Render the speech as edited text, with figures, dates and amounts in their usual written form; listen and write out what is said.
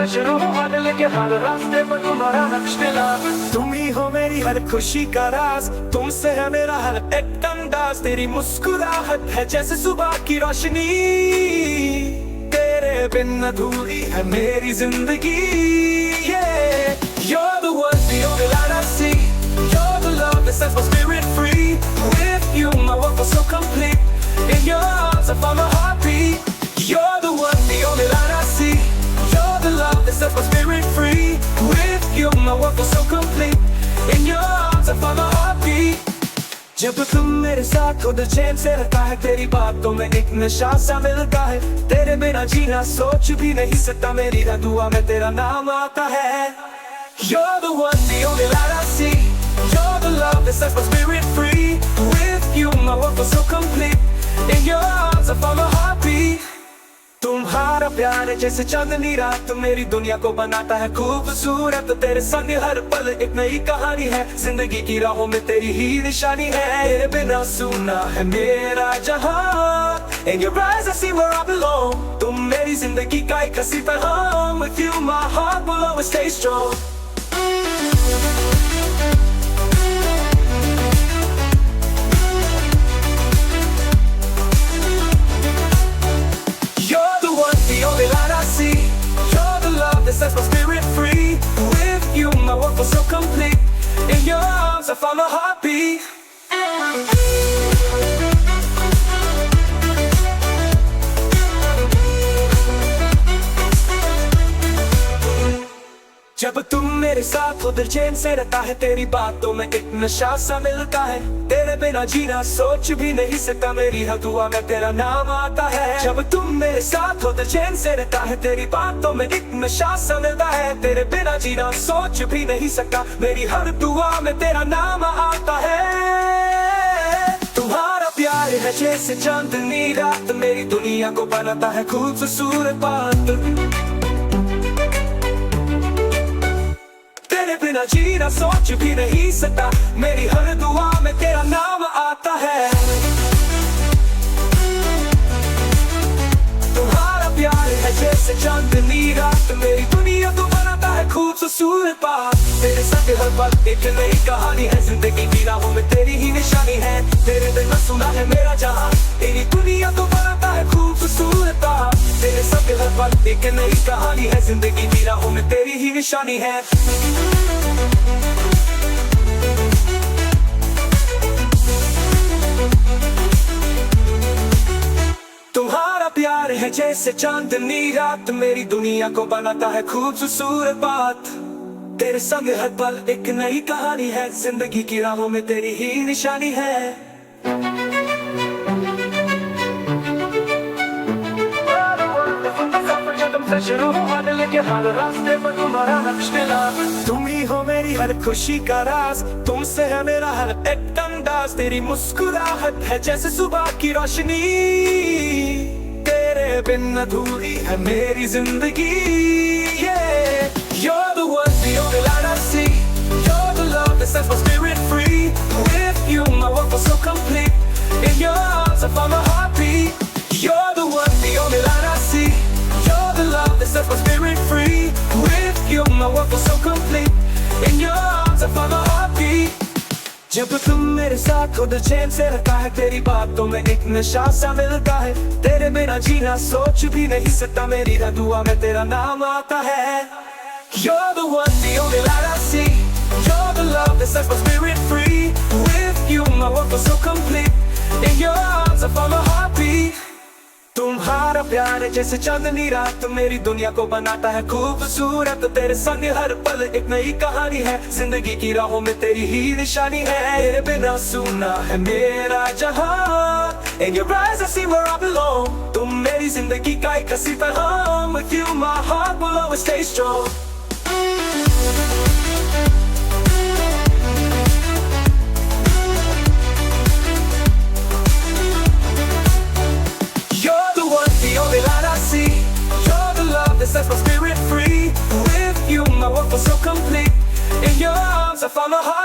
शुरू हुआ दिल के हर रास्ते पर तुम्हारा नक्श मिला। तुम ही हो मेरी हर खुशी का राज, तुमसे है मेरा हर एक अंदाज। तेरी मुस्कुराहट है जैसे सुबह की रोशनी, तेरे बिन अधूरी है मेरी जिंदगी। You're the one, the only light I see. You're the love that sets my spirit free. With you my world was so complete. In your arms I found my heartbeat. You're the one, the only light I see. You're the love that sets my spirit free. With you my world was so complete. In your arms I found my heartbeat. जब तुम मेरे साथ हो दिल चैन से रहता है, तेरी बातों में एक नशा सा मिलता है। तेरे बिना जीना सोच भी नहीं सकता, मेरी हर दुआ में तेरा नाम आता है। You're the one, the only light I see. You're the love that sets my spirit free. With you my world was so complete. In your arms I found my heartbeat. तुम्हारा प्यार है जैसे चांदनी रात, मेरी दुनिया को बनाता है खूबसूरत। तेरे संग हर पल एक नई कहानी है, जिंदगी की राहों में तेरी ही निशानी है। तेरे बिना सुना है मेरा जहां। In your eyes I see where I belong. तुम मेरी जिंदगी का एक हसी पैगाम। With you my heart will always stay strong. That sets my spirit free. With you my world was so complete. In your arms I found my heartbeat. जब तुम मेरे साथ हो दिल चैन से रहता है, तेरी बातों में एक नशा सा मिलता है। तेरे बिना जीना सोच भी नहीं सकता, मेरी हर दुआ में तेरा नाम आता है। जब तुम मेरे साथ हो दिल चैन से रहता है, तेरी बातों में एक नशा सा मिलता है। तेरे बिना जीना सोच भी नहीं सकता, मेरी हर दुआ में तेरा नाम आता है। तुम्हारा प्यार है जैसे चांदनी रात, मेरी दुनिया को बनाता है खूबसूरत बात। तेरे बिना जीना सोच भी नहीं सकता, मेरी हर दुआ में तेरा नाम आता है। तुम्हारा प्यार है जैसे चांदनी रात, मेरी दुनिया को बनाता है खूबसूरत बात। तेरे संग हर पल एक नई कहानी है, जिंदगी की राहों में तेरी ही निशानी है। तेरे बिना सुना है मेरा जहां, तेरी दुनिया को बनाता है खूबसूरत बात। तेरे संग हर पल एक नई कहानी है, जिंदगी की राहों में तेरी ही निशानी है। तुम्हारा प्यार है जैसे चांदनी रात, मेरी दुनिया को बनाता है खूबसूरत बात। तेरे संग हर पल एक नई कहानी है, जिंदगी की राहों में तेरी ही निशानी है। शुरू हुआ दिल के हर रास्ते पर तुम्हारा नक्श मिला। तुम ही हो मेरी हर खुशी का राज, तुमसे है मेरा हर एक अंदाज। तेरी मुस्कुराहट है जैसे सुबह की रोशनी, तेरे बिन अधूरी है मेरी जिंदगी। You're the one, the only light I see. You're the love that sets my spirit free. With you my world was so complete. In your arms I found my heartbeat. You're the one, the only light I see. You're the love that sets my spirit free. With you my world was so complete. In your arms I found my heartbeat. जब तुम मेरे साथ हो दिल चैन से रहता है, तेरी बातों में एक नशा सा मिलता है। तेरे बिना जीना सोच भी नहीं सकता, मेरी हर दुआ में तेरा नाम आता है। You're the one, the only light I see. You're the love that sets my spirit free. With you my world was so complete. In your arms I found my heartbeat. तुम्हारा प्यार है जैसे चांदनी रात, मेरी दुनिया को बनाता है खूबसूरत। तेरे संग हर पल एक नई कहानी है, जिंदगी की राहों में तेरी ही निशानी है। तेरे बिना सुना है मेरा जहां। In your eyes I see where I belong. तुम मेरी जिंदगी का एक हसी पैगाम। With you my heart will always stay strong. That sets my spirit free. With you my world was so complete. In your arms I found my heart.